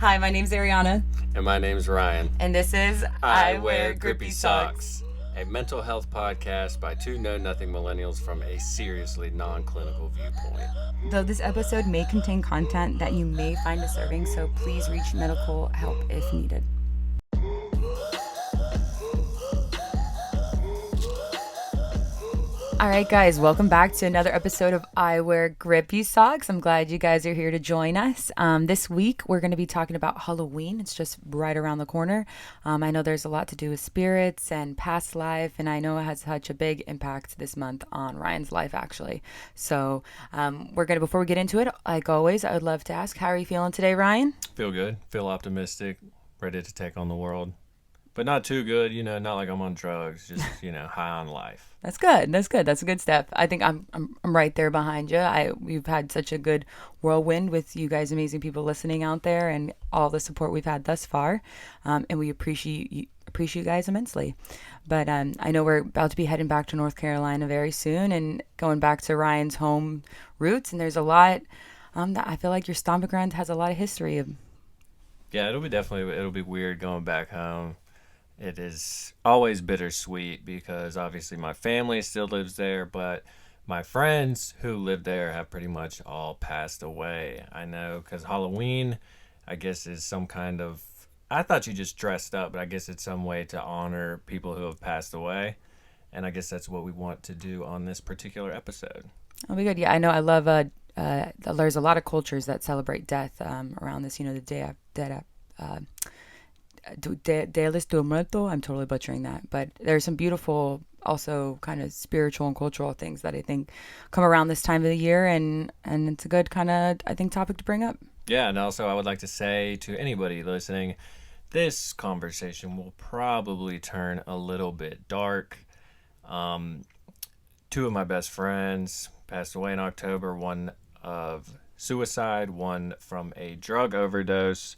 Hi, my name's Ariana. And my name's Ryan. And this is I Wear Grippy Socks, a mental health podcast by two know-nothing millennials from a seriously non-clinical viewpoint. Though this episode may contain content that you may find disturbing, so please reach medical help if needed. All right, guys, welcome back to another episode of I Wear Grippy Socks. I'm glad you guys are here to join us. This week, we're going to be talking about Halloween. It's just right around the corner. I know there's a lot to do with spirits and past life, and I know it has such a big impact this month on Ryan's life, actually. So before we get into it, like always, I would love to ask, how are you feeling today, Ryan? Feel good, feel optimistic, ready to take on the world. But not too good, not like I'm on drugs, just, high on life. That's good. That's a good step. I think I'm right there behind you. We've had such a good whirlwind with you guys, amazing people listening out there, and all the support we've had thus far. And we appreciate you guys immensely. But I know we're about to be heading back to North Carolina very soon and going back to Ryan's home roots. And there's a lot that I feel like your stomping ground has a lot of history of. Yeah, it'll be weird going back home. It is always bittersweet because obviously my family still lives there, but my friends who live there have pretty much all passed away. I know, because Halloween, I guess, is some kind of... I thought you just dressed up, but I guess it's some way to honor people who have passed away. And I guess that's what we want to do on this particular episode. Oh, be good. Yeah, I know. I love... there's a lot of cultures that celebrate death around this, the day Dia de Muerto. I'm totally butchering that, but there's some beautiful, also kind of spiritual and cultural things that I think come around this time of the year, and it's a good kind of, I think, topic to bring up. Yeah, and also I would like to say to anybody listening, this conversation will probably turn a little bit dark. Two of my best friends passed away in October, one of suicide, one from a drug overdose.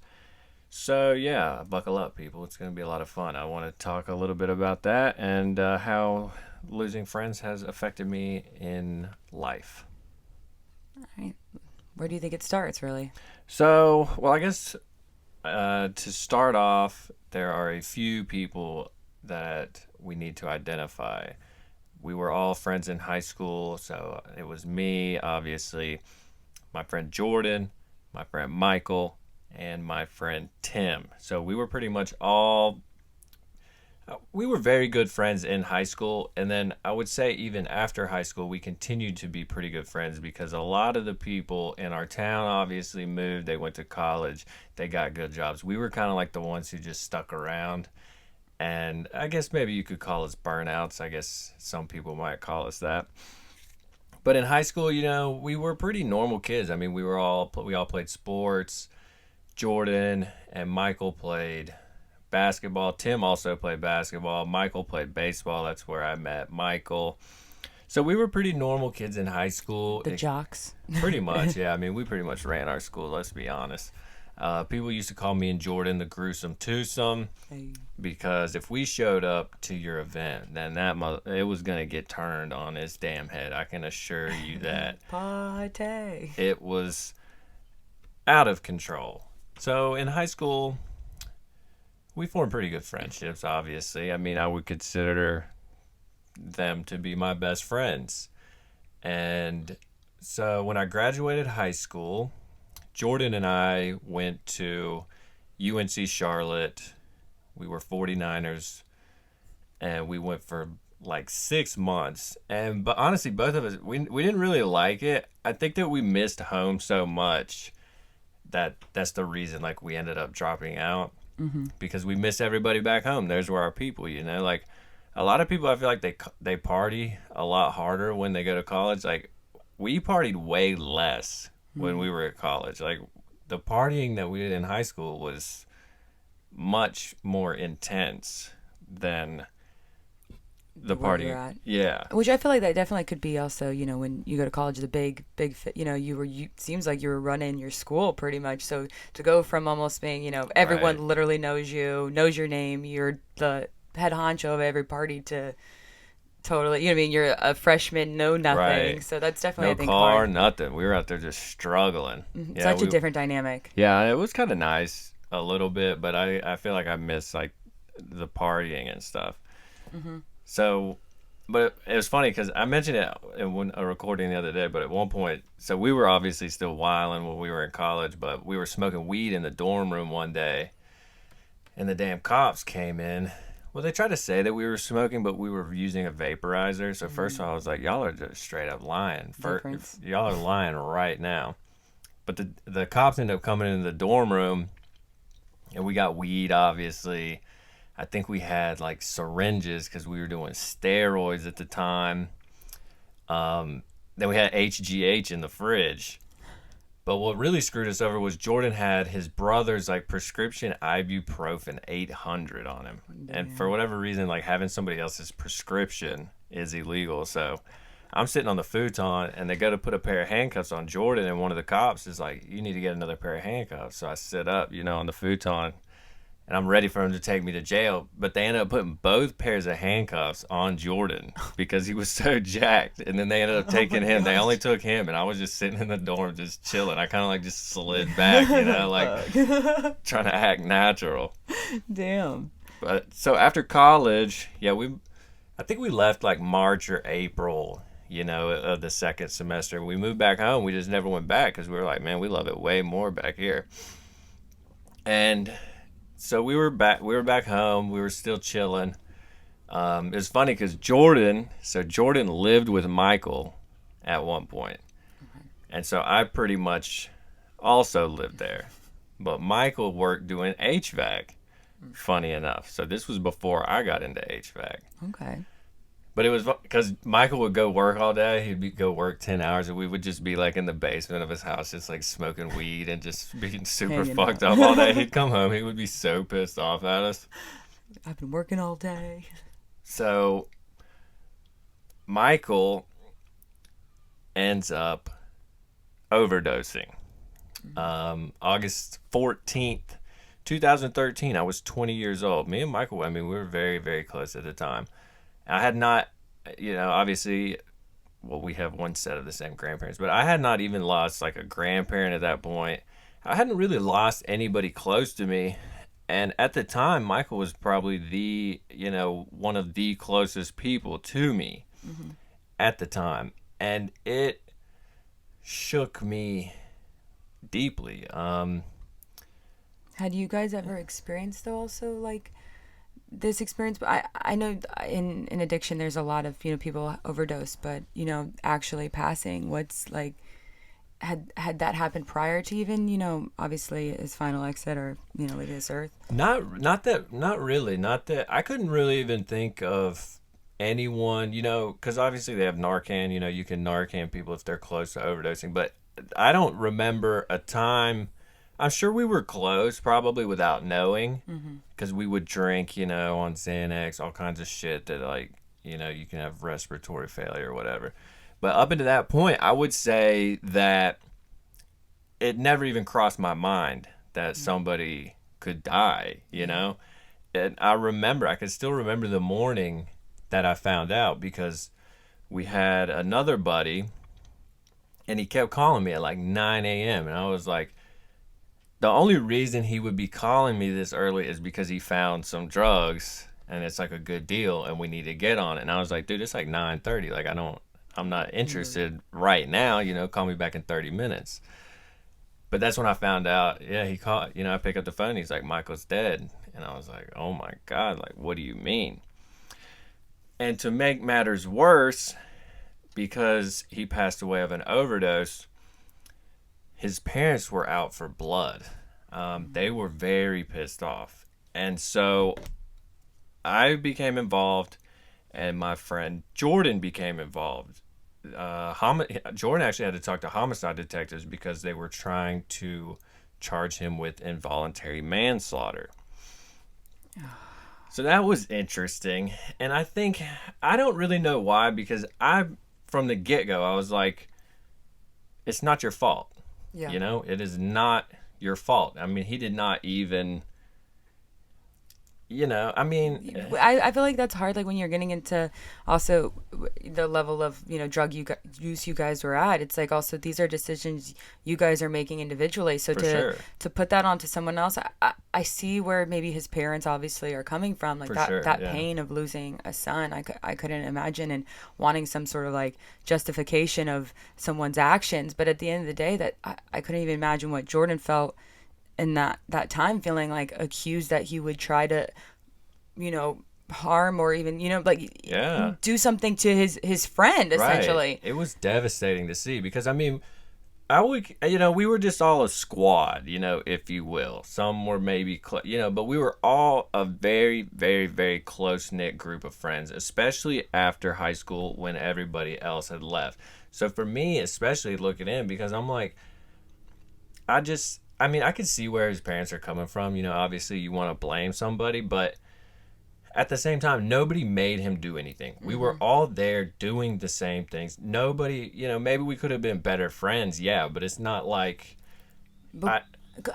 So, yeah, buckle up, people. It's going to be a lot of fun. I want to talk a little bit about that and how losing friends has affected me in life. All right. Where do you think it starts, really? So, well, I guess to start off, there are a few people that we need to identify. We were all friends in high school, so it was me, obviously, my friend Jordan, my friend Michael, and my friend Tim. So we were pretty much we were very good friends in high school, and then I would say even after high school we continued to be pretty good friends because a lot of the people in our town obviously moved, they went to college, they got good jobs. We were kind of like the ones who just stuck around, and I guess maybe you could call us burnouts. I guess some people might call us that. But in high school, we were pretty normal kids. I mean, we all played sports. Jordan and Michael played basketball. Tim also played basketball. Michael played baseball. That's where I met Michael. So we were pretty normal kids in high school. The jocks. Pretty much, yeah. I mean, we pretty much ran our school, let's be honest. People used to call me and Jordan the gruesome twosome because if we showed up to your event, then it was going to get turned on its damn head. I can assure you that. Party. It was out of control. So in high school, we formed pretty good friendships, obviously. I mean, I would consider them to be my best friends. And so when I graduated high school, Jordan and I went to UNC Charlotte. We were 49ers, and we went for like 6 months. But honestly, both of us, we didn't really like it. I think that we missed home so much that's the reason, like, we ended up dropping out, because we miss everybody back home. There's where our people, like, a lot of people, I feel like they party a lot harder when they go to college. Like, we partied way less when we were at college. Like, the partying that we did in high school was much more intense than the party. Yeah. Which I feel like that definitely could be also, when you go to college, the big, seems like you were running your school pretty much. So to go from almost being, everyone literally knows knows your name, you're the head honcho of every party, to totally, you're a freshman, know nothing. Right. So that's definitely, I think, car, hard. nothing. We were out there just struggling. Such a different dynamic. Yeah, it was kind of nice. a little bit, but I feel like I miss like the partying and stuff. Mm-hmm. So, but it was funny because I mentioned it in a recording the other day. But at one point, so we were obviously still wilding when we were in college, but we were smoking weed in the dorm room one day, and the damn cops came in. Well, they tried to say that we were smoking, but we were using a vaporizer. So first of all, I was like, "Y'all are just straight up lying. Difference. Y'all are lying right now." But the cops ended up coming into the dorm room, and we got weed, obviously. I think we had like syringes because we were doing steroids at the time. Then we had HGH in the fridge. But what really screwed us over was Jordan had his brother's like prescription ibuprofen 800 on him. And for Damn. whatever reason, like having somebody else's prescription is illegal. So I'm sitting on the futon and they go to put a pair of handcuffs on Jordan. And one of the cops is like, you need to get another pair of handcuffs. So I sit up, on the futon and I'm ready for him to take me to jail. But they ended up putting both pairs of handcuffs on Jordan because he was so jacked. And then they ended up Oh my taking him. They only gosh. took him, and I was just sitting in the dorm just chilling. I kind of like just slid back, like Fuck. trying to act natural. Damn. But so after college, yeah, I think we left like March or April, of the second semester. We moved back home. We just never went back because we were like, man, we love it way more back here. And so we were back. We were back home. We were still chilling. It was funny because Jordan lived with Michael at one point, and so I pretty much also lived there. But Michael worked doing HVAC. Funny enough, so this was before I got into HVAC. Okay. But it was because Michael would go work all day. Go work 10 hours, and we would just be like in the basement of his house, just like smoking weed and just being super Hanging fucked out. up all day. He'd come home, he would be so pissed off at us. I've been working all day. So Michael ends up overdosing. August 14th, 2013. I was 20 years old. Me and Michael, I mean, we were very, very close at the time. I had not, obviously, well, we have one set of the same grandparents, but I had not even lost like a grandparent at that point. I hadn't really lost anybody close to me. And at the time, Michael was probably one of the closest people to me Mm-hmm. at the time. And it shook me deeply. Had you guys ever experienced though also like this experience? But I know in addiction there's a lot of people overdose, but actually passing. What's like had that happened prior to even obviously his final exit or leaving this earth? Not really. Not that I couldn't really even think of anyone, because obviously they have Narcan. You can Narcan people if they're close to overdosing, but I don't remember a time. I'm sure we were close, probably without knowing, Mm-hmm. because we would drink, on Xanax, all kinds of shit that like, you can have respiratory failure or whatever. But up until that point, I would say that it never even crossed my mind that somebody could die. And I could still remember the morning that I found out because we had another buddy and he kept calling me at like 9 a.m. And I was like, the only reason he would be calling me this early is because he found some drugs and it's like a good deal and we need to get on it. And I was like, dude, it's like 9:30. Like, I'm not interested right now, call me back in 30 minutes. But that's when I found out, yeah, he called, I pick up the phone. He's like, Michael's dead. And I was like, oh my God, like, what do you mean? And to make matters worse, because he passed away of an overdose, his parents were out for blood. They were very pissed off. And so I became involved, and my friend Jordan became involved. Jordan actually had to talk to homicide detectives because they were trying to charge him with involuntary manslaughter. So that was interesting. And I don't really know why, because from the get-go, I was like, it's not your fault. Yeah. It is not your fault. I mean, he did not even, I mean, I feel like that's hard. Like when you're getting into also the level of drug use you guys were at. It's like also these are decisions you guys are making individually. So for sure, to put that onto someone else, I see where maybe his parents obviously are coming from. Like for that sure, that yeah. pain of losing a son, I couldn't imagine, and wanting some sort of like justification of someone's actions. But at the end of the day, that I couldn't even imagine what Jordan felt in that time, feeling like accused that he would try to harm or even like Yeah. do something to his friend Right. essentially. It was devastating to see because I mean, I would, we were just all a squad, if you will. Some were maybe, but we were all a very, very, very close knit group of friends, especially after high school when everybody else had left. So for me, especially looking in, because I'm like, I mean, I could see where his parents are coming from. Obviously you want to blame somebody, but at the same time, nobody made him do anything. We were all there doing the same things. Nobody, maybe we could have been better friends, yeah, but it's not like But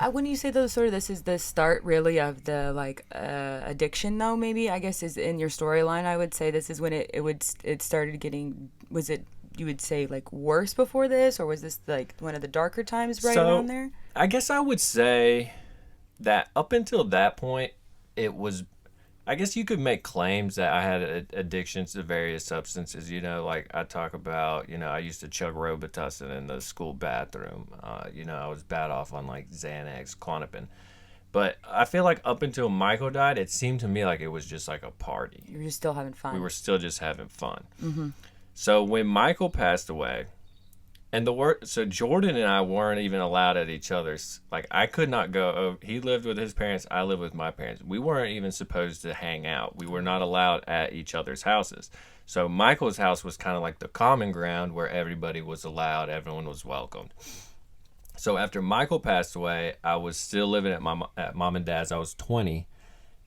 I. when you say those sort of, this is the start really of the like addiction though, maybe I guess is in your storyline. I would say this is when it started getting, was it, you would say, like worse before this, or was this like one of the darker times right around So there? I guess I would say that up until that point, it was. I guess you could make claims that I had addictions to various substances. Like I talk about, I used to chug Robitussin in the school bathroom. I was bad off on like Xanax, Klonopin. But I feel like up until Michael died, it seemed to me like it was just like a party. You're just still having We fun. were still just having fun. So when Michael passed away, and so Jordan and I weren't even allowed at each other's. Like I could not go. Oh, he lived with his parents. I lived with my parents. We weren't even supposed to hang out. We were not allowed at each other's houses. So Michael's house was kind of like the common ground where everybody was allowed. Everyone was welcomed. So after Michael passed away, I was still living at mom and dad's. I was 20,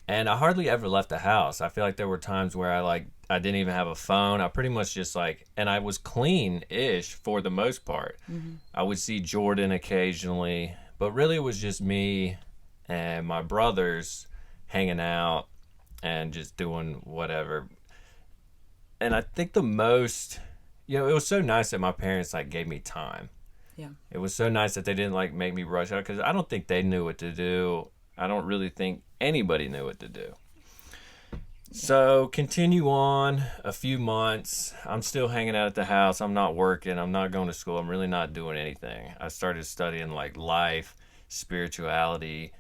and I hardly ever left the house. I feel like there were times where I didn't even have a phone. I pretty much just and I was clean-ish for the most part. I would see Jordan occasionally, but really it was just me and my brothers hanging out and just doing whatever. And I think the most, it was so nice that my parents gave me time. Yeah. It was so nice that they didn't make me rush out because I don't think they knew what to do. I don't really think anybody knew what to do. So continue on a few months. I'm still hanging out at the house. I'm not working. I'm not going to school. I'm really not doing anything. I started studying life, spirituality.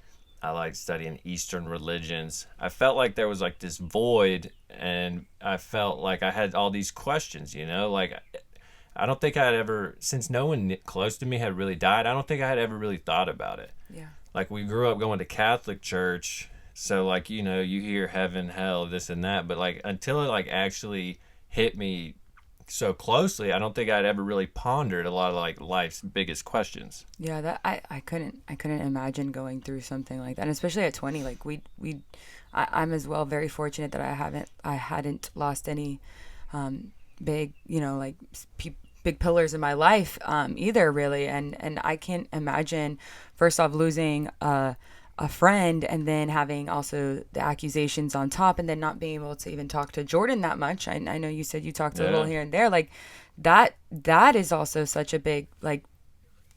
I like studying Eastern religions. I felt like there was this void, and I felt like I had all these questions. I don't think I had ever, since no one close to me had really died, I don't think I had ever really thought about it. Yeah. We grew up going to Catholic church, so you hear heaven, hell, this and that, but until it actually hit me so closely, I don't think I'd ever really pondered a lot of life's biggest questions. Yeah, that I couldn't imagine going through something like that, and especially at 20. Like I'm as well very fortunate that I hadn't lost any big big pillars in my life either really, and I can't imagine first off losing a friend, and then having also the accusations on top, and then not being able to even talk to Jordan that much. I know you said you talked a little Yeah. here and there, like that is also such a big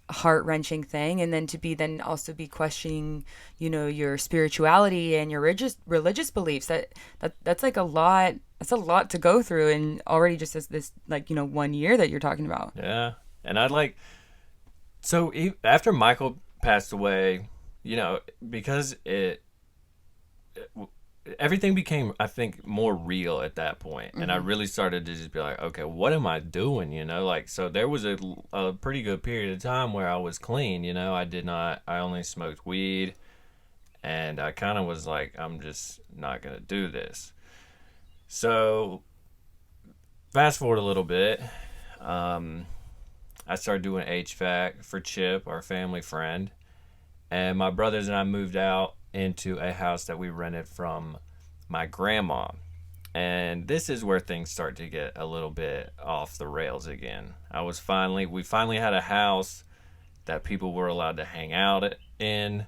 heart-wrenching thing, and then to be then also be questioning your spirituality and your religious beliefs. That's like a lot. That's a lot to go through, and already just as this 1 year that you're talking about. Yeah. And after Michael passed away, because everything became, I think, more real at that point. And I really started to just be like, okay, what am I doing? So there was a pretty good period of time where I was clean. I only smoked weed, and I kind of was like, I'm just not going to do this. So fast forward a little bit. I started doing HVAC for Chip, our family friend. And my brothers and I moved out into a house that we rented from my grandma. And this is where things start to get a little bit off the rails again. We finally had a house that people were allowed to hang out in.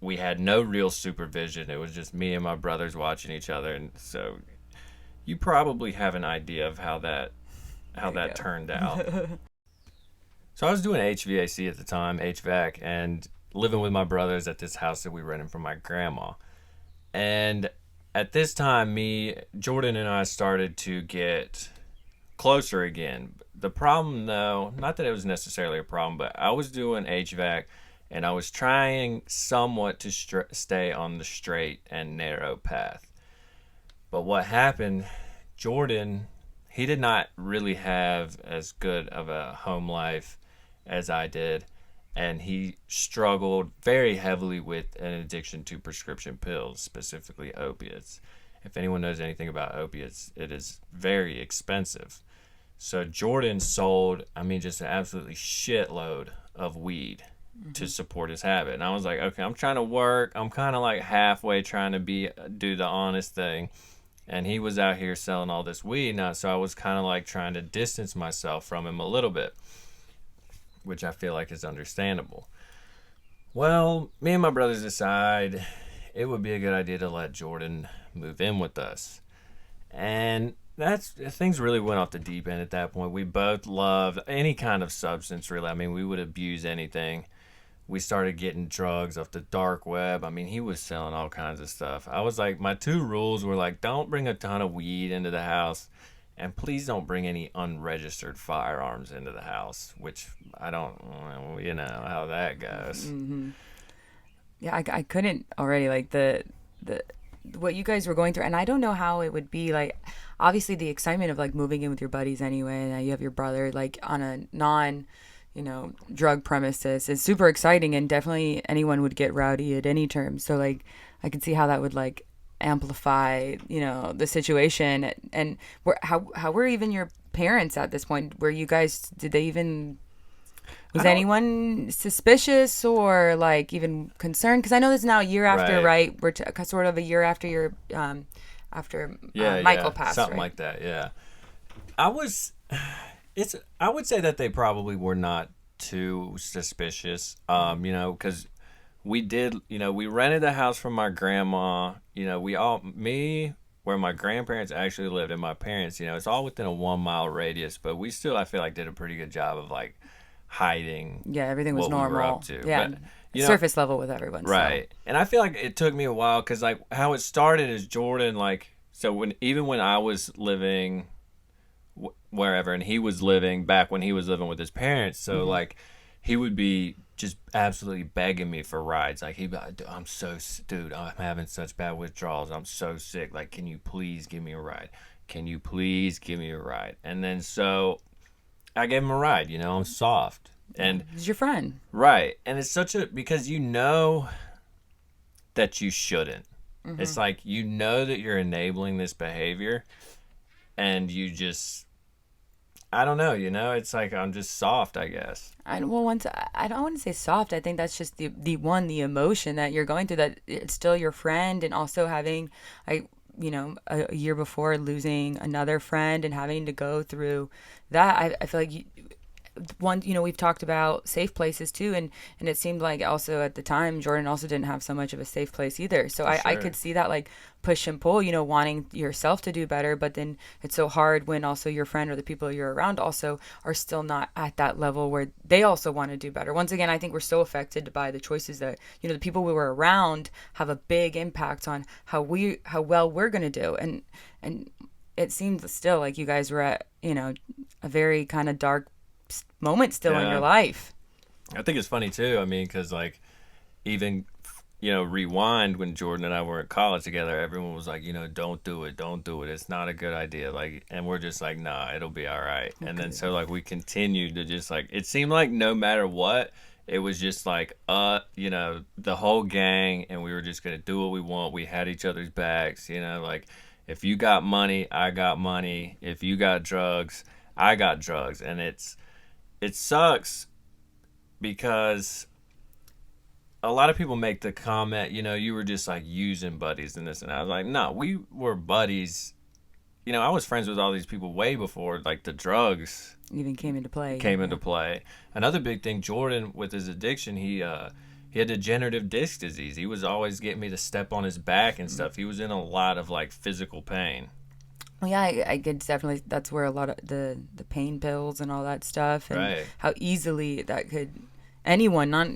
we had no real supervision. It was just me and my brothers watching each other, and so you probably have an idea of how There that you turned out. go. So I was doing HVAC at the time, HVAC, and living with my brothers at this house that we rented from my grandma. And at this time, Jordan and I started to get closer again. The problem, though, not that it was necessarily a problem, but I was doing HVAC and I was trying somewhat to stay on the straight and narrow path. But what happened, Jordan, he did not really have as good of a home life as I did. And he struggled very heavily with an addiction to prescription pills, specifically opiates. If anyone knows anything about opiates, it is very expensive. So Jordan sold, I mean, just an absolutely shitload of weed to support his habit. And I was like, okay, I'm trying to work. I'm kind of like halfway trying to do the honest thing. And he was out here selling all this weed now, so I was kind of like trying to distance myself from him a little bit, which I feel like is understandable. Well, me and my brothers decide it would be a good idea to let Jordan move in with us. And things really went off the deep end at that point. We both loved any kind of substance, really. I mean, we would abuse anything. We started getting drugs off the dark web. I mean, he was selling all kinds of stuff. I was like, my two rules were like, don't bring a ton of weed into the house, and please don't bring any unregistered firearms into the house, which I don't, well, you know how that goes. Yeah, I couldn't already like the what you guys were going through, and I don't know how it would be like. Obviously, the excitement of like moving in with your buddies anyway, and now you have your brother like on a non, drug premises is super exciting, and definitely anyone would get rowdy at any term. So like, I could see how that would like amplify, the situation. And how were even your parents at this point? Were you guys? Did they even? I Was don't, anyone suspicious or like even concerned? Because I know this is now a year after, right. right? We're sort of a year after your Michael passed, Something right? like that, yeah. I was, I would say that they probably were not too suspicious, because we rented a house from my grandma, where my grandparents actually lived and my parents, it's all within a 1 mile radius, but we still, I feel like, did a pretty good job of like hiding Yeah, everything was what we were up normal. to. Yeah, But, surface level with everyone. So right. And I feel like it took me a while because like how it started is Jordan, like, so when I was living wherever and he was living back when he was living with his parents, so like he would be just absolutely begging me for rides. Like he'd be like, dude, I'm having such bad withdrawals. I'm so sick. Like, can you please give me a ride? Can you please give me a ride? And then so I gave him a ride, I'm soft. And he's your friend. right. And it's because that you shouldn't. It's like that you're enabling this behavior and you just I don't know, it's like I'm just soft, I guess. I don't want to say soft. I think that's just the emotion that you're going through. That it's still your friend, and also having, a year before losing another friend and having to go through that. I feel like we've talked about safe places too, and it seemed like also at the time Jordan also didn't have so much of a safe place either, so I Sure. could see that like push and pull, wanting yourself to do better, but then it's so hard when also your friend or the people you're around also are still not at that level where they also want to do better. Once again, I think we're so affected by the choices that the people we were around have a big impact on how well we're going to do, and it seemed still like you guys were at a very kind of dark moment still in your Yeah. life. I think it's funny too. I mean, because like even rewind when Jordan and I were in college together, everyone was like, don't do it, don't do it. It's not a good idea. Like, and we're just like, nah, it'll be all right. And then so like we continued to just like it seemed like no matter what, it was just like the whole gang, and we were just gonna do what we want. We had each other's backs. Like if you got money, I got money. If you got drugs, I got drugs, and it sucks because a lot of people make the comment, you were just like using buddies and this and that. I was like, no, we were buddies. I was friends with all these people way before like the drugs Even came into play. came Yeah. into play. Another big thing, Jordan with his addiction, he had degenerative disc disease. He was always getting me to step on his back and stuff. He was in a lot of like physical pain. Well, yeah, I could definitely. That's where a lot of the pain pills and all that stuff, and Right. how easily that could anyone, not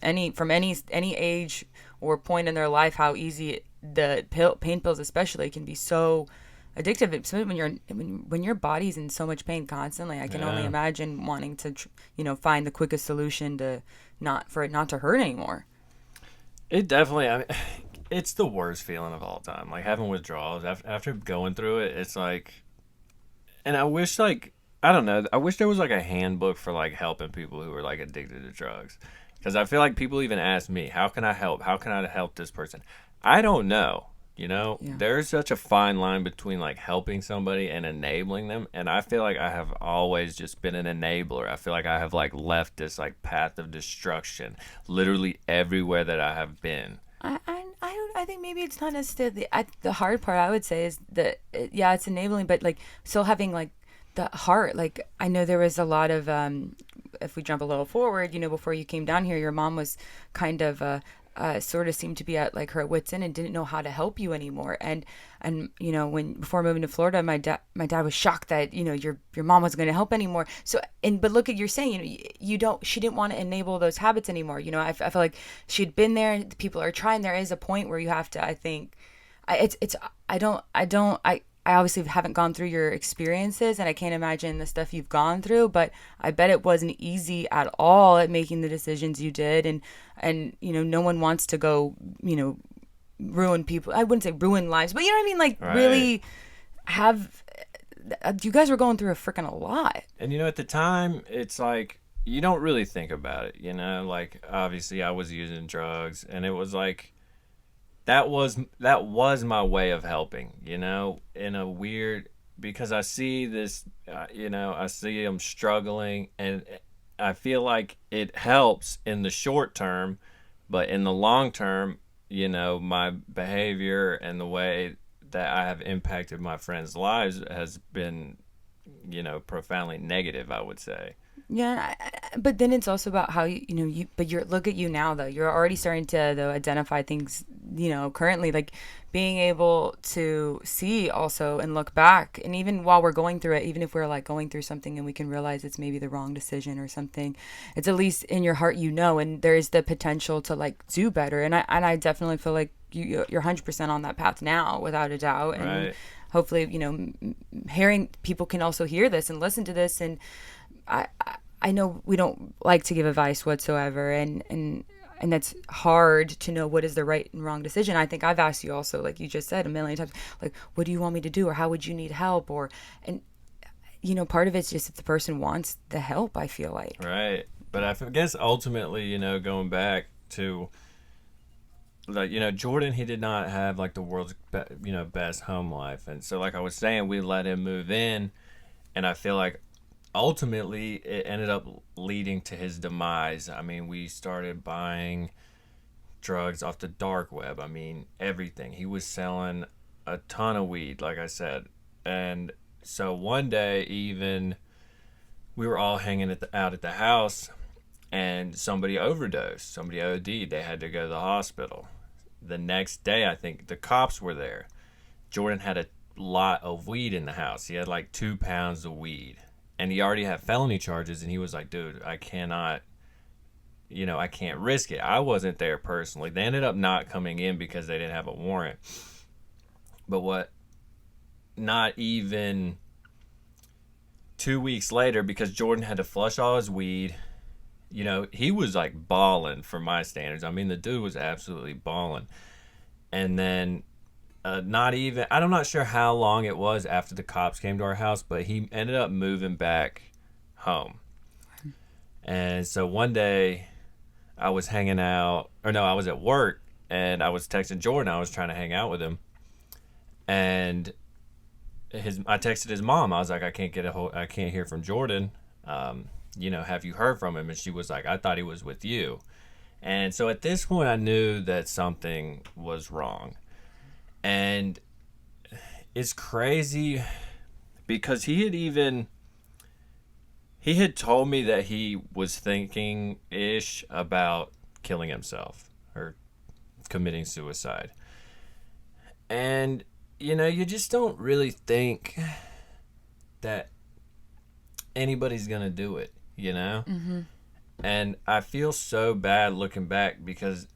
any from any age or point in their life, how easy pain pills especially can be so addictive. Especially when your body's in so much pain constantly. I can only Yeah. imagine wanting to find the quickest solution to not for it not to hurt anymore. It definitely, I mean, it's the worst feeling of all time. Like having withdrawals after going through it, it's like, and I wish like, I don't know, I wish there was like a handbook for like helping people who are like addicted to drugs. Because I feel like people even ask me, how can I help? How can I help this person? I don't know. Yeah. There's such a fine line between like helping somebody and enabling them. And I feel like I have always just been an enabler. I feel like I have like left this like path of destruction literally everywhere that I have been. I think maybe it's not necessarily the hard part. I would say is that yeah, it's enabling, but like still having like the heart. Like I know there was a lot of if we jump a little forward, before you came down here, your mom was kind of sort of seemed to be at like her wits end and didn't know how to help you anymore. And when before moving to Florida, my dad was shocked that your mom wasn't going to help anymore. So but look at you're saying you don't she didn't want to enable those habits anymore. I feel like she'd been there. People are trying. There is a point where you have to. I think it's I obviously haven't gone through your experiences and I can't imagine the stuff you've gone through, but I bet it wasn't easy at all at making the decisions you did. And no one wants to go, ruin people. I wouldn't say ruin lives, but you know what I mean? Like Right. really have, you guys were going through a freaking a lot. And at the time, it's like you don't really think about it. Like obviously I was using drugs and it was like that was my way of helping, in a weird because I see this I see them struggling and I feel like it helps in the short term, but in the long term, my behavior and the way that I have impacted my friends' lives has been, profoundly negative, I would say. Yeah, but then it's also about how but you're look at you now though. You're already starting to though identify things, currently like being able to see also and look back. And even while we're going through it, even if we're like going through something and we can realize it's maybe the wrong decision or something, it's at least in your heart, and there is the potential to like do better. And I definitely feel like you're 100% on that path now without a doubt. And Right. hopefully, hearing people can also hear this and listen to this. And I know we don't like to give advice whatsoever, and that's hard to know what is the right and wrong decision. I think I've asked you also, like you just said a million times, like what do you want me to do, or how would you need help, and part of it's just if the person wants the help. I feel like Right. But I guess ultimately, going back to like Jordan, he did not have like the world's best home life, and so like I was saying, we let him move in, and I feel like ultimately it ended up leading to his demise. I mean, we started buying drugs off the dark web. I mean, everything. He was selling a ton of weed, like I said. And so one day, even we were all hanging out at the house, and somebody overdosed. Somebody OD'd. They had to go to the hospital. The next day, I think the cops were there. Jordan had a lot of weed in the house. He had like 2 pounds of weed, and he already had felony charges. And he was like, "Dude, I cannot, I can't risk it." I wasn't there personally. They ended up not coming in because they didn't have a warrant. But what? Not even 2 weeks later, because Jordan had to flush all his weed. He was like balling for my standards. I mean, the dude was absolutely balling. And then not even I'm not sure how long it was after the cops came to our house, but he ended up moving back home. And so one day I was hanging out, or no, I was at work, and I was texting Jordan. I was trying to hang out with him, and I texted his mom. I was like, I can't hear from Jordan. Have you heard from him? And she was like, I thought he was with you. And so at this point, I knew that something was wrong. And it's crazy because he had told me that he was thinking ish about killing himself or committing suicide. And, you know, you just don't really think that anybody's going to do it, you know? Mm-hmm. And I feel so bad looking back because,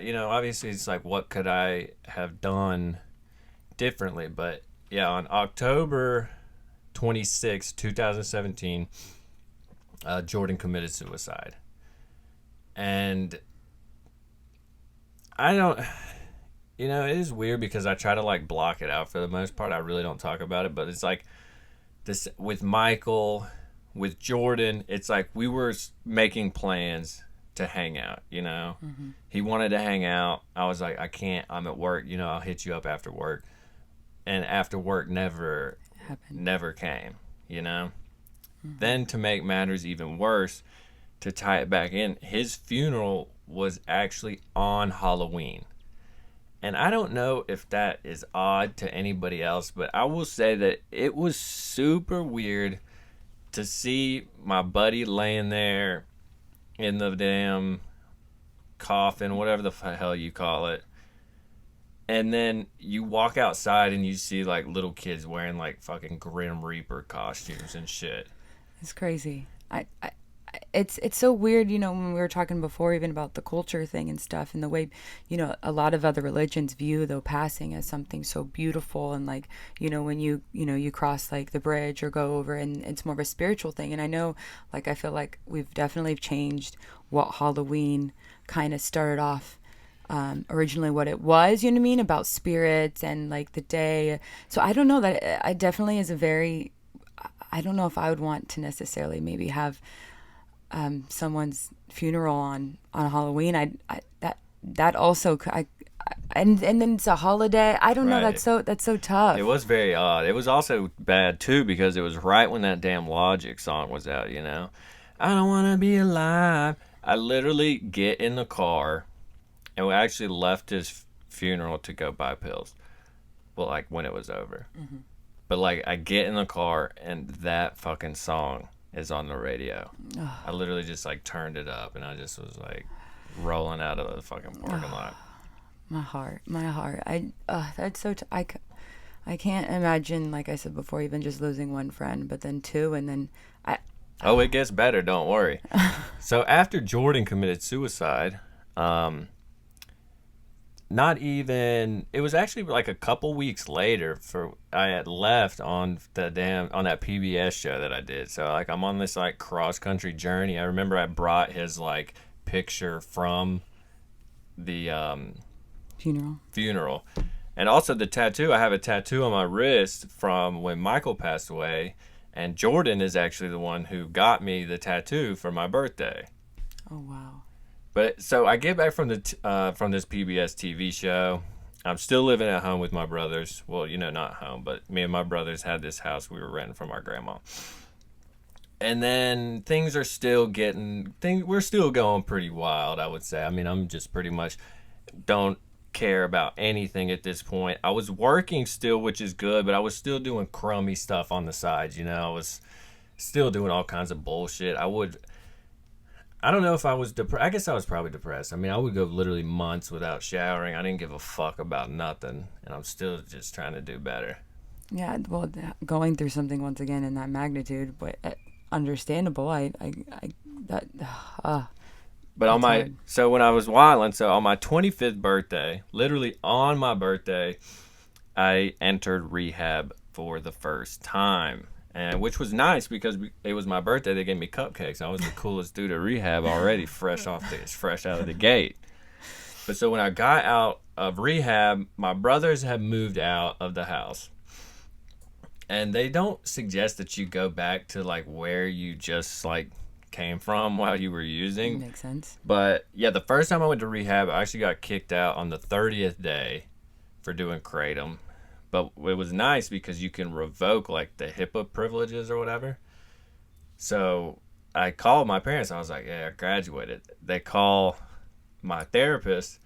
you know, obviously it's like, what could I have done differently? But yeah, on October 26, 2017, Jordan committed suicide. And I don't, you know, it is weird because I try to like block it out for the most part. I really don't talk about it, but it's like this with Michael, with Jordan, it's like we were making plans to hang out, you know. Mm-hmm. He wanted to hang out. I was like, I can't, I'm at work, you know, I'll hit you up after work. And after work never came, you know. Mm-hmm. Then to make matters even worse, to tie it back in, his funeral was actually on Halloween. And I don't know if that is odd to anybody else, but I will say that it was super weird to see my buddy laying there in the damn coffin, whatever the hell you call it. And then you walk outside and you see like little kids wearing like fucking Grim Reaper costumes and shit. It's crazy. It's so weird, you know, when we were talking before even about the culture thing and stuff, and the way, you know, a lot of other religions view the passing as something so beautiful, and like, you know, when you cross like the bridge or go over, and it's more of a spiritual thing. And I know, like, I feel like we've definitely changed what Halloween kind of started off, originally what it was, you know what I mean, about spirits and like the day. So I don't know, that I definitely is a very, I don't know if I would want to necessarily maybe have someone's funeral on Halloween. That also, and then it's a holiday. I don't know. Right. That's so tough. It was very odd. It was also bad too because it was right when that damn Logic song was out, you know. I don't want to be alive. I literally get in the car, and we actually left his funeral to go buy pills. Well, like when it was over. Mm-hmm. But like I get in the car and that fucking song is on the radio. I literally just like turned it up and I just was like rolling out of the fucking parking lot. My heart. That's so. I can't imagine, like I said before, even just losing one friend, but then two, and then Oh, it gets better. Don't worry. So after Jordan committed suicide, not even, it was actually like a couple weeks later I had left on that PBS show that I did. So like I'm on this like cross country journey. I remember I brought his like picture from the funeral, and also the tattoo. I have a tattoo on my wrist from when Michael passed away, and Jordan is actually the one who got me the tattoo for my birthday. Oh wow. But so I get back from this PBS TV show. I'm still living at home with my brothers. Well, you know, not home, but me and my brothers had this house we were renting from our grandma. And then we're still going pretty wild, I would say. I mean, I'm just pretty much don't care about anything at this point. I was working still, which is good, but I was still doing crummy stuff on the sides, you know. I was still doing all kinds of bullshit. I don't know if I was depressed. I guess I was probably depressed. I mean, I would go literally months without showering. I didn't give a fuck about nothing, and I'm still just trying to do better. Yeah, well, going through something once again in that magnitude, but understandable. But so when I was wilding, so on my 25th birthday, literally on my birthday, I entered rehab for the first time. And which was nice because it was my birthday. They gave me cupcakes. I was the coolest dude at rehab already, fresh out of the gate. But so when I got out of rehab, my brothers had moved out of the house. And they don't suggest that you go back to like where you just like came from while you were using. Makes sense. But yeah, the first time I went to rehab, I actually got kicked out on the 30th day for doing kratom. But it was nice because you can revoke like the HIPAA privileges or whatever. So I called my parents. I was like, yeah, I graduated. They call my therapist,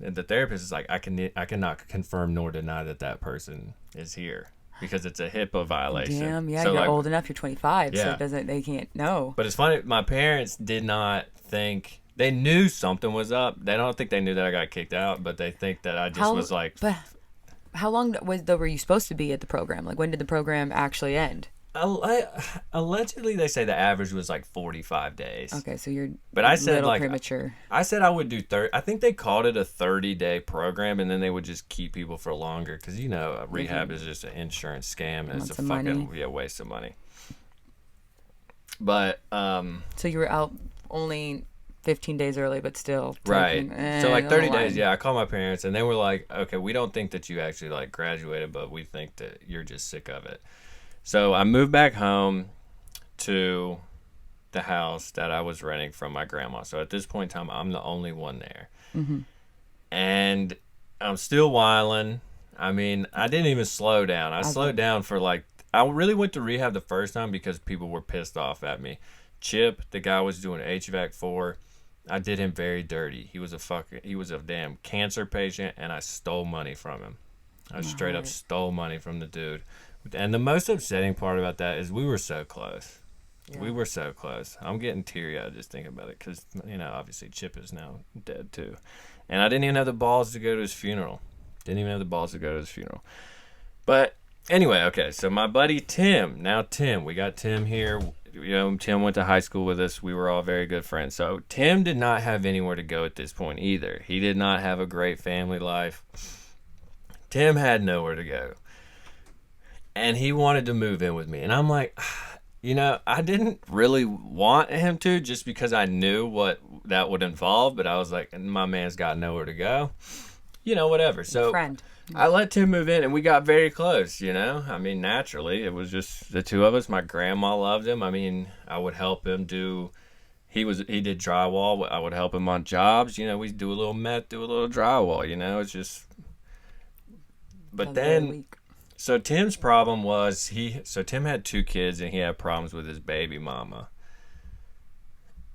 and the therapist is like, I cannot confirm nor deny that person is here because it's a HIPAA violation. Damn, yeah, so you're like, old enough. You're 25, yeah. So they can't know. But it's funny. My parents did not think They knew something was up. They don't think they knew that I got kicked out, but they think that I just How was like, but how long was though were you supposed to be at the program? Like when did the program actually end? allegedly they say the average was like 45 days. Okay, so you're But a I said little like premature. I said I would do 30. I think they called it a 30-day program, and then they would just keep people for longer because rehab is just an insurance scam and it's Want a some fucking money. waste of money. But So you were out only 15 days early, but still right. taking, So like on the 30 days, line. yeah, I called my parents and they were like, "Okay, we don't think that you actually like graduated, but we think that you're just sick of it." So I moved back home to the house that I was renting from my grandma. So at this point in time, I'm the only one there. Mm-hmm. And I'm still whiling. I mean, I didn't even slow down. I slowed down for like, I really went to rehab the first time because people were pissed off at me. Chip, the guy I was doing HVAC for, I did him very dirty. He was a damn cancer patient, and I stole money from him. I straight up stole money from the dude. And the most upsetting part about that is we were so close. Yeah. We were so close. I'm getting teary-eyed just thinking about it because, obviously Chip is now dead too. And I didn't even have the balls to go to his funeral. But anyway, okay, so my buddy Tim, we got Tim here. Tim went to high school with us. We were all very good friends. So Tim did not have anywhere to go at this point either. He did not have a great family life. Tim had nowhere to go. And he wanted to move in with me. And I'm like, I didn't really want him to just because I knew what that would involve. But I was like, my man's got nowhere to go. Whatever. So Friend. I let Tim move in and we got very close, I mean, naturally. It was just the two of us. My grandma loved him. I mean, I would help him he did drywall. I would help him on jobs. We'd do a little meth, do a little drywall, it's just. But then. So Tim's problem was Tim had 2 kids and he had problems with his baby mama.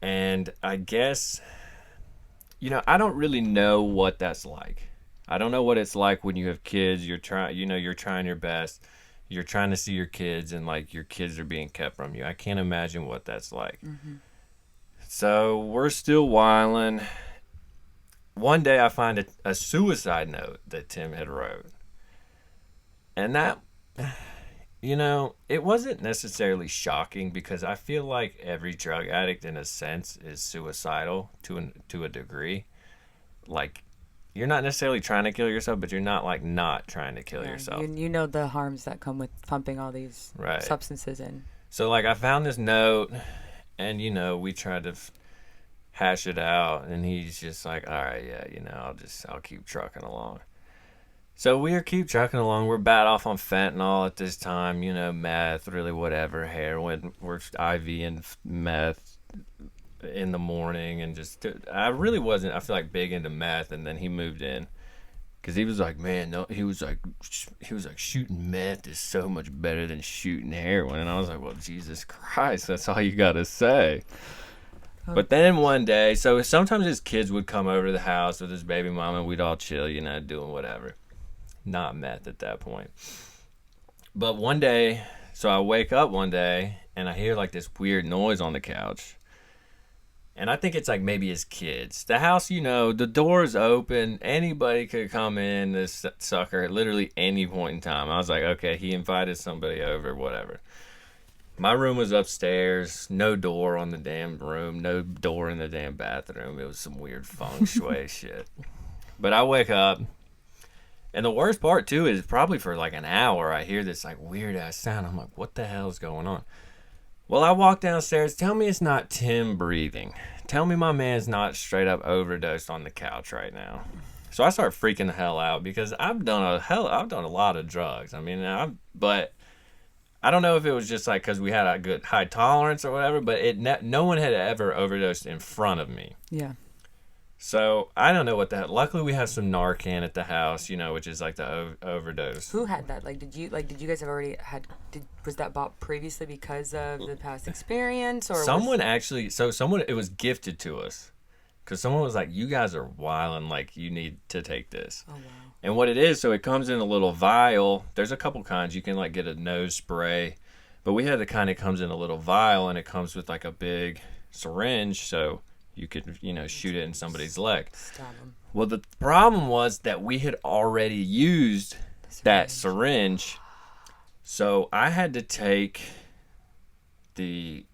And I guess, I don't really know what that's like. I don't know what it's like when you have kids, you're trying your best. You're trying to see your kids and like your kids are being kept from you. I can't imagine what that's like. Mm-hmm. So we're still whiling. One day I find a suicide note that Tim had wrote. And that, it wasn't necessarily shocking because I feel like every drug addict, in a sense, is suicidal to a degree. Like, you're not necessarily trying to kill yourself, but you're not, like, not trying to kill yourself. You know the harms that come with pumping all these substances in. So, like, I found this note, and, we tried to hash it out, and he's just like, all right, yeah, I'll keep trucking along. So we keep trucking along. We're bad off on fentanyl at this time, meth, really whatever, heroin. We're IV and meth in the morning, and I really wasn't. I feel like big into meth, and then he moved in because he was like, man, no, he was like shooting meth is so much better than shooting heroin, and I was like, well, Jesus Christ, that's all you gotta say. But then one day, so sometimes his kids would come over to the house with his baby mama, and we'd all chill, doing whatever. Not meth at that point. But one day, so I wake up one day and I hear like this weird noise on the couch. And I think it's like maybe his kids. The house, the door's open. Anybody could come in, this sucker, at literally any point in time. I was like, okay, he invited somebody over, whatever. My room was upstairs. No door on the damn room. No door in the damn bathroom. It was some weird feng shui shit. But I wake up. And the worst part, too, is probably for like an hour, I hear this like weird-ass sound. I'm like, what the hell is going on? Well, I walk downstairs. Tell me it's not Tim breathing. Tell me my man's not straight up overdosed on the couch right now. So I start freaking the hell out because I've done a lot of drugs. I mean, but I don't know if it was just like because we had a good high tolerance or whatever, but no one had ever overdosed in front of me. Yeah. So, I don't know what that. Luckily, we have some Narcan at the house, which is like the overdose. Who had that? Did you guys have already had? Was that bought previously because of the past experience, or it was gifted to us, because someone was like, "You guys are wild, and like you need to take this." Oh wow! And what it is, so it comes in a little vial. There's a couple kinds. You can like get a nose spray, but we had the kind that comes in a little vial, and it comes with like a big syringe, so. you could, shoot it in somebody's leg. Stab him. Well, the problem was that we had already used that syringe. So I had to take the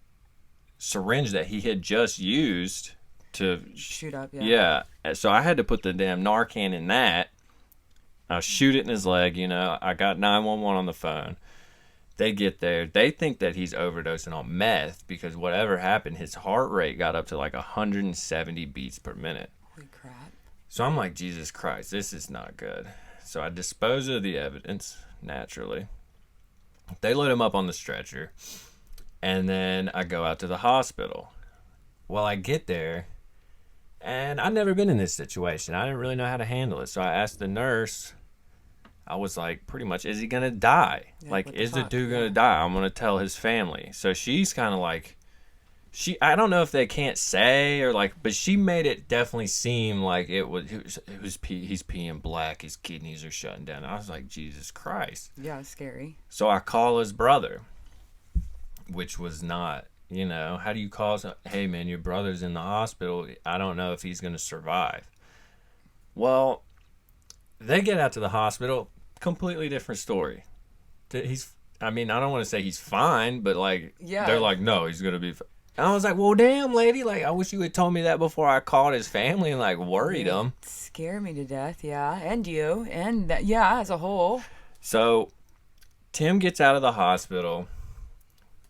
syringe that he had just used to shoot up. Yeah. So I had to put the damn Narcan in that. I'll shoot it in his leg. I got 911 on the phone. They get there. They think that he's overdosing on meth because whatever happened, his heart rate got up to like 170 beats per minute. Holy crap. So I'm like, Jesus Christ, this is not good. So I dispose of the evidence, naturally. They load him up on the stretcher. And then I go out to the hospital. Well, I get there, and I've never been in this situation. I didn't really know how to handle it. So I asked the nurse, I was like, pretty much, is he going to die? Yeah, like, is the fuck? dude going to die? I'm going to tell his family. So she's kind of like, I don't know if they can't say or like, but she made it definitely seem like he's peeing black. His kidneys are shutting down. I was like, Jesus Christ. Yeah, it's scary. So I call his brother, which was not, how do you call hey man, your brother's in the hospital. I don't know if he's going to survive. Well, they get out to the hospital, completely different story. I don't want to say he's fine, but like, they're like, no, he's going to be And I was like, well, damn, lady, like, I wish you had told me that before I called his family and, like, worried him. Scare me to death, yeah. And you. And, that, yeah, as a whole. So, Tim gets out of the hospital,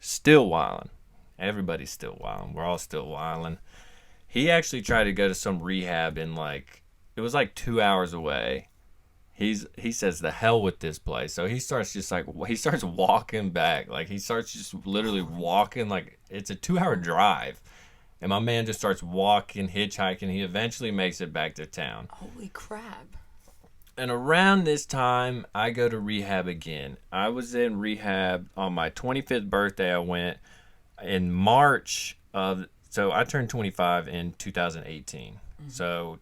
still wilding. Everybody's still wilding. We're all still wilding. He actually tried to go to some rehab in, like, it was, like, 2 hours away. He says, the hell with this place. So he starts walking back. Like, he starts just literally walking. Like, it's a 2-hour drive. And my man just starts walking, hitchhiking. He eventually makes it back to town. Holy crap. And around this time, I go to rehab again. I was in rehab on my 25th birthday. I went in March of... So I turned 25 in 2018. So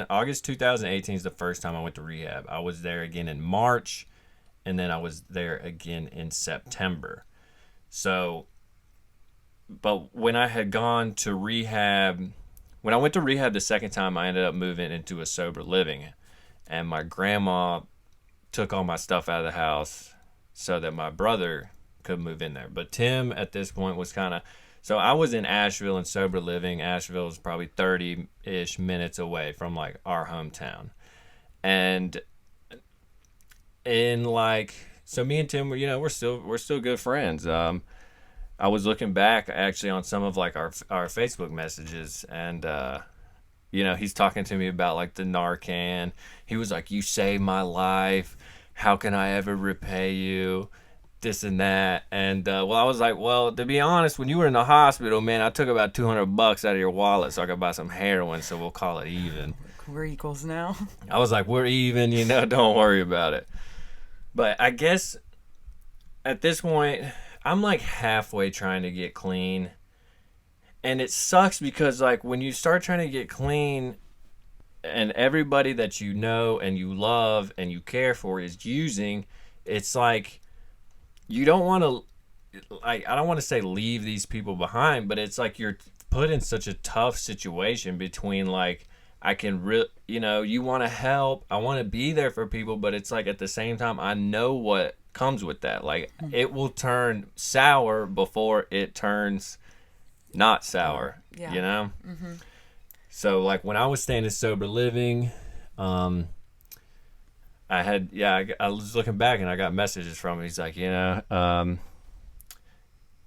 August 2018 is the first time I went to rehab. I was there again in March, and then I was there again in September. So, but when I had gone to rehab, when I went to rehab the second time, I ended up moving into a sober living, and my grandma took all my stuff out of the house so that my brother could move in there. But Tim at this point was kind of... So I was in Asheville in sober living. Asheville is probably 30-ish minutes away from like our hometown. And so me and Tim were, we're still good friends. I was looking back actually on some of like our Facebook messages, and he's talking to me about like the Narcan. He was like, "You saved my life. How can I ever repay you?" This and that. And I was like, well, to be honest, when you were in the hospital, man, I took about $200 out of your wallet so I could buy some heroin, so we'll call it even. We're equals now. I was like, we're even, don't worry about it. But I guess at this point, I'm like halfway trying to get clean. And it sucks because like when you start trying to get clean and everybody that you know and you love and you care for is using, it's like... You don't want to, like, I don't want to say leave these people behind, but it's like you're put in such a tough situation between, like, I can you want to help, I want to be there for people, but it's like at the same time, I know what comes with that. Like, it will turn sour before it turns not sour, Mm-hmm. So, like, when I was staying in sober living, I was looking back and I got messages from him. He's like, I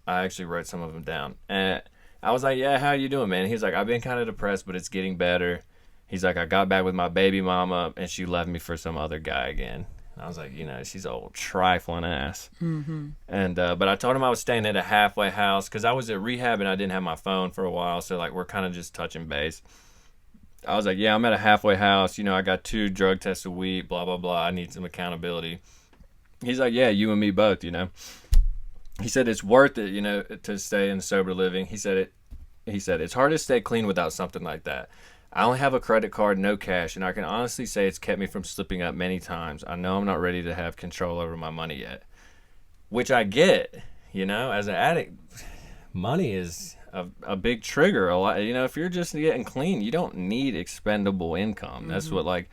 actually wrote some of them down. And I was like, yeah, how you doing, man? He's like, I've been kind of depressed, but it's getting better. He's like, I got back with my baby mama and she left me for some other guy again. I was like, she's an old trifling ass. Mm-hmm. And, but I told him I was staying at a halfway house because I was at rehab and I didn't have my phone for a while. So like, we're kind of just touching base. I was like, yeah, I'm at a halfway house. I got 2 drug tests a week, blah, blah, blah. I need some accountability. He's like, yeah, you and me both, He said it's worth it, to stay in sober living. He said it's hard to stay clean without something like that. I only have a credit card, no cash, and I can honestly say it's kept me from slipping up many times. I know I'm not ready to have control over my money yet, which I get, as an addict. Money is, a big trigger. A lot, if you're just getting clean, you don't need expendable income. That's what, like,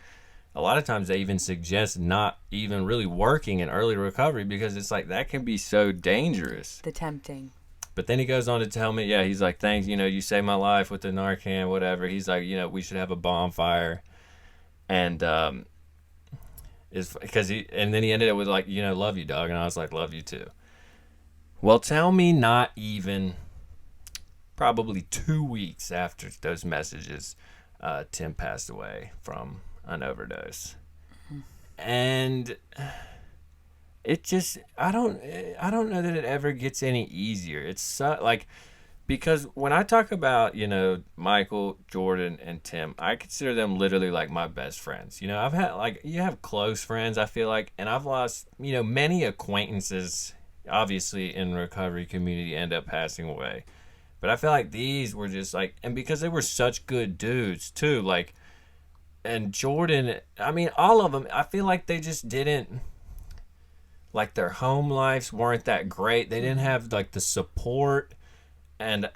a lot of times they even suggest not even really working in early recovery, because it's like that can be so dangerous. The tempting. But then he goes on to tell me, yeah, he's like, thanks, you saved my life with the Narcan, whatever. He's like, we should have a bonfire. And and then he ended it with like, love you, dog. And I was like, love you too. Well, tell me, not even probably 2 weeks after those messages, Tim passed away from an overdose. And it just, I don't know that it ever gets any easier. It's like, because when I talk about, Michael, Jordan, and Tim, I consider them literally like my best friends. I've had, like, you have close friends, I feel like, and I've lost, many acquaintances, obviously, in recovery community end up passing away. But I feel like these were just like, and because they were such good dudes too, like, and Jordan, I mean, all of them, I feel like they just didn't, like, their home lives weren't that great. They didn't have, like, the support. And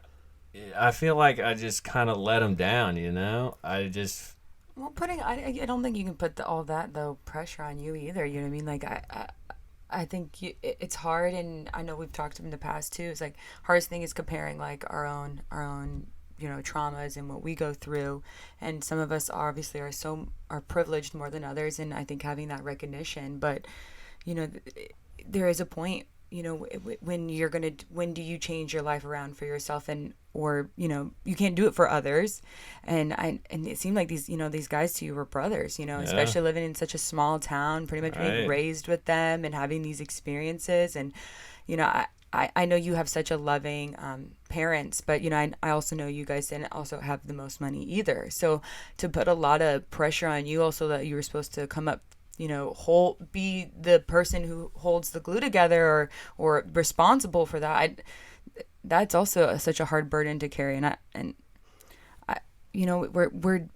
I feel like I just kind of let them down, I just... Well, I don't think you can put all that, though, pressure on you either, you know what I mean? Like, I think it's hard, and I know we've talked in the past, too. It's like, hardest thing is comparing, like, our own traumas and what we go through. And some of us obviously are privileged more than others, and I think having that recognition. But, there is a point, when when do you change your life around for yourself, or you can't do it for others. And it seemed like these guys to you were brothers, especially living in such a small town, pretty much being raised with them and having these experiences. And I know you have such a loving parents, but I also know you guys didn't also have the most money either. So to put a lot of pressure on you, also that you were supposed to come up, be the person who holds the glue together, or responsible for that. That's also such a hard burden to carry. And I we're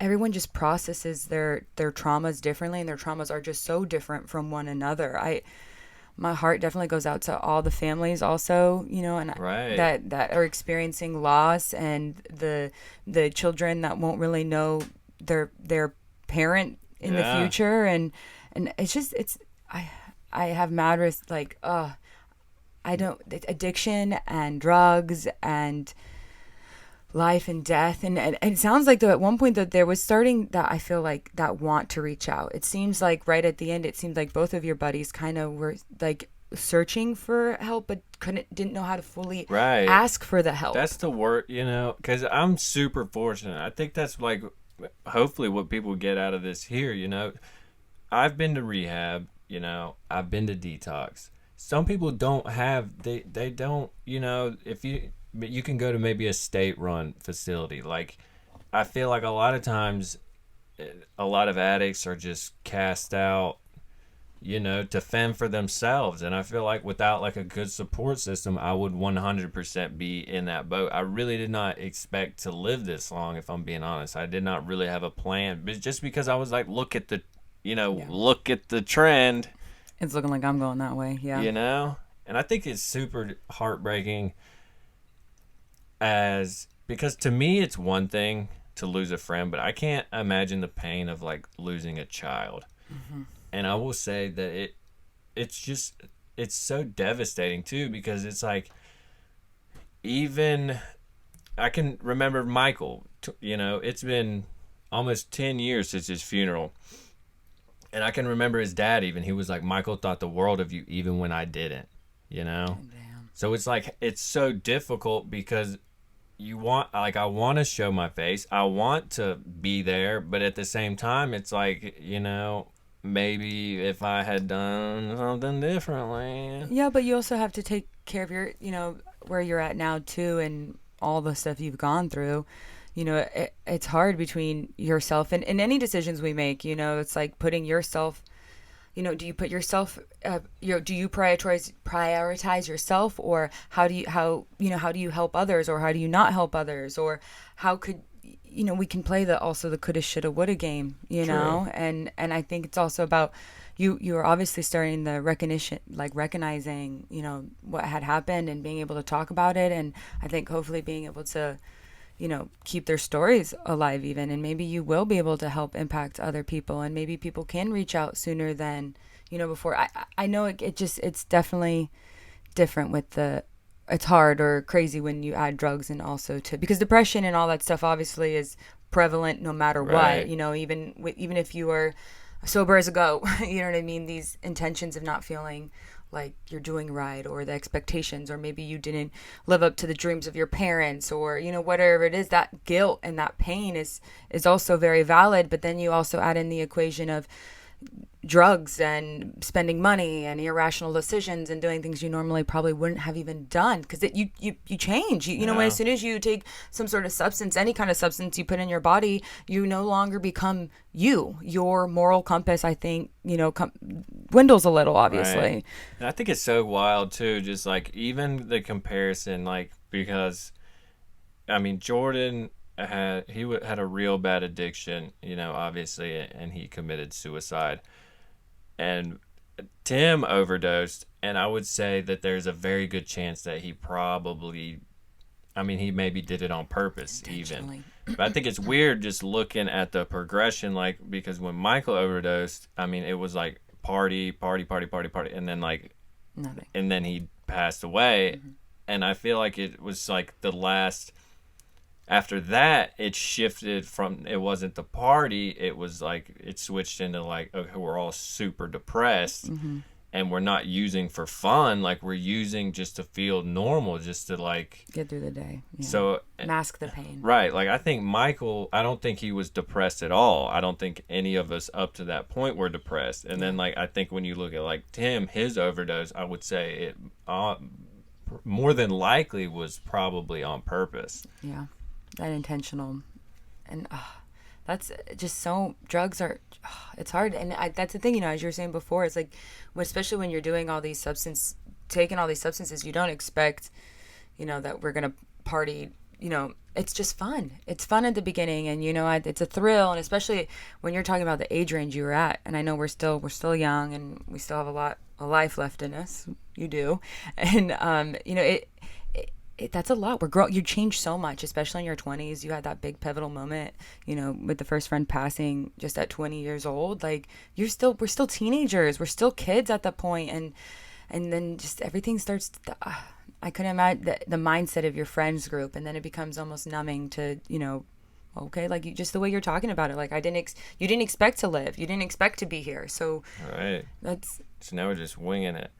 everyone just processes their traumas differently, and their traumas are just so different from one another. My heart definitely goes out to all the families also, and that are experiencing loss, and the children that won't really know their parent in the future. And it's just, I have mad like, addiction and drugs and life and death. And it sounds like, though, at one point that there was starting that, I feel like, that want to reach out. It seems like right at the end, it seemed like both of your buddies kind of were like searching for help, but didn't know how to fully ask for the help. That's the word, because I'm super fortunate. I think that's like, hopefully what people get out of this here, I've been to rehab, I've been to detox. Some people don't have, they don't, if you can go to maybe a state-run facility. Like, I feel like a lot of times, a lot of addicts are just cast out, to fend for themselves. And I feel like without, like, a good support system, I would 100% be in that boat. I really did not expect to live this long, if I'm being honest. I did not really have a plan. But just because I was like, look at the trend. It's looking like I'm going that way, yeah. And I think it's super heartbreaking, because to me it's one thing to lose a friend, but I can't imagine the pain of, like, losing a child. Mm-hmm. And I will say that it's so devastating too, because it's like, even I can remember Michael, it's been almost 10 years since his funeral. And I can remember his dad even, he was like, Michael thought the world of you even when I didn't, Damn. So it's like, it's so difficult, because I want to show my face. I want to be there. But at the same time, it's like, maybe if I had done something differently. Yeah, but you also have to take care of your, where you're at now too, and all the stuff you've gone through. It's hard between yourself and any decisions we make. It's like putting yourself, do you put yourself, do you prioritize yourself, or how do you help others, or how do you not help others, or how could we can play the coulda, shoulda, woulda game, True. and I think it's also about you are obviously starting the recognition, like recognizing, what had happened and being able to talk about it. And I think hopefully being able to, keep their stories alive even. And maybe you will be able to help impact other people, and maybe people can reach out sooner than, before. I know it's definitely different with it's hard or crazy when you add drugs and also to, because depression and all that stuff obviously is prevalent no matter what, Right. even if you are sober as a goat, you know what I mean? These intentions of not feeling like you're doing right, or the expectations, or maybe you didn't live up to the dreams of your parents, or whatever it is, that guilt and that pain is also very valid. But then you also add in the equation of drugs and spending money and irrational decisions and doing things you normally probably wouldn't have even done, because you change, when, as Yeah. soon as you take some sort of substance, any kind of substance you put in your body, you no longer become your moral compass, I think, dwindles a little, Right. obviously. And I think it's so wild too, just like even the comparison, like because I mean Jordan had a real bad addiction, obviously, and he committed suicide. And Tim overdosed, and I would say that there's a very good chance that he probably, I mean, he maybe did it on purpose, even. Intentionally. But I think it's weird just looking at the progression, like, because when Michael overdosed, I mean, it was like party, party, party, party, party, and then, like, Nothing. and then he passed away. And I feel like it was like the last, after that it shifted from, it wasn't the party, it was like it switched into like, okay, we're all super depressed, and we're not using for fun, like we're using just to feel normal, just to like, Get through the day. Yeah. so Mask the pain. right, like I think Michael, I don't think he was depressed at all. I don't think any of us up to that point were depressed. And then, like, I think when you look at like Tim, his overdose, I would say it more than likely was probably on purpose. Yeah, that intentional. And that's just so, drugs are, it's hard. And that's the thing, as you were saying before, it's like, especially when you're doing all these taking all these substances, you don't expect, that we're going to party, it's just fun. It's fun at the beginning, and it's a thrill. And especially when you're talking about the age range you were at, and I know we're still young, and we still have a lot of life left in us. You do. And that's a lot. You change so much, especially in your 20s. You had that big pivotal moment, with the first friend passing just at 20 years old. Like, we're still teenagers. We're still kids at that point. And then just everything starts I couldn't imagine the mindset of your friends group. And then it becomes almost numbing to, okay, like, just the way you're talking about it. Like, you didn't expect to live. You didn't expect to be here. So All right. that's, So now we're just winging it.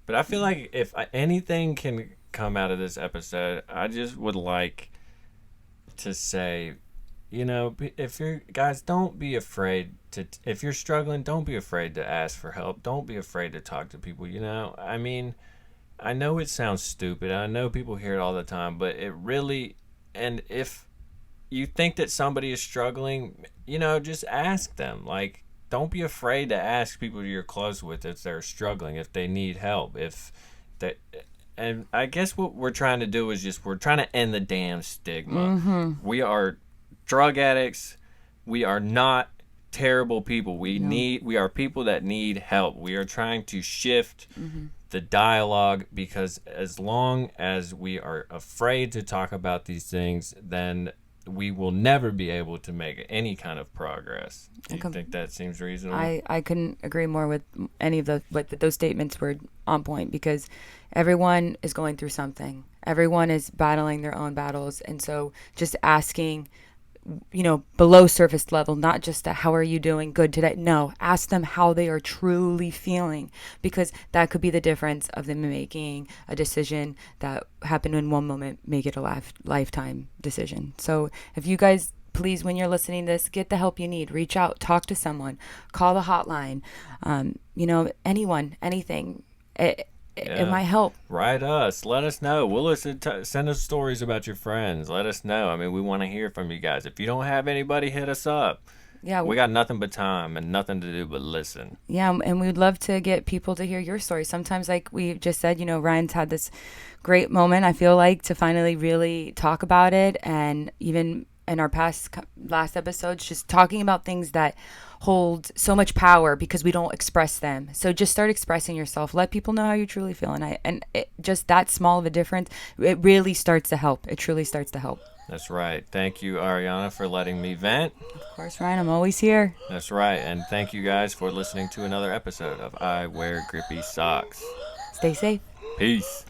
But I feel like if anything can come out of this episode, I just would like to say, if you're guys, don't be afraid to, if you're struggling, don't be afraid to ask for help. Don't be afraid to talk to people. I mean, I know it sounds stupid. I know people hear it all the time, but it really, and if you think that somebody is struggling, just ask them. Like, don't be afraid to ask people you're close with if they're struggling, if they need help, if they, and I guess what we're trying to do is just, we're trying to end the damn stigma. We are drug addicts. We are not terrible people. We are people that need help. We are trying to shift the dialogue, because as long as we are afraid to talk about these things, then we will never be able to make any kind of progress. Do you think that seems reasonable? I couldn't agree more with any of those statements were on point, because everyone is going through something. Everyone is battling their own battles. And so just asking, below surface level, not just a, how are you doing, good today? No, ask them how they are truly feeling, because that could be the difference of them making a decision that happened in one moment, make it a lifetime decision. So if you guys, please, when you're listening to this, get the help you need. Reach out, talk to someone, call the hotline. Anyone, anything. It might help. Write us. Let us know. We'll listen. Send us stories about your friends. Let us know. I mean, we want to hear from you guys. If you don't have anybody, hit us up. Yeah, We got nothing but time and nothing to do but listen. yeah, and we'd love to get people to hear your story. Sometimes, like we just said, Ryan's had this great moment, I feel like, to finally really talk about it, and even in our last episodes, just talking about things that hold so much power because we don't express them. So just start expressing yourself. Let people know how you truly feel, and just that small of a difference, it really starts to help. It truly starts to help. That's right. Thank you, Ariana, for letting me vent. Of course, Ryan, I'm always here. That's right. And thank you guys for listening to another episode of I Wear Grippy Socks. Stay safe. Peace.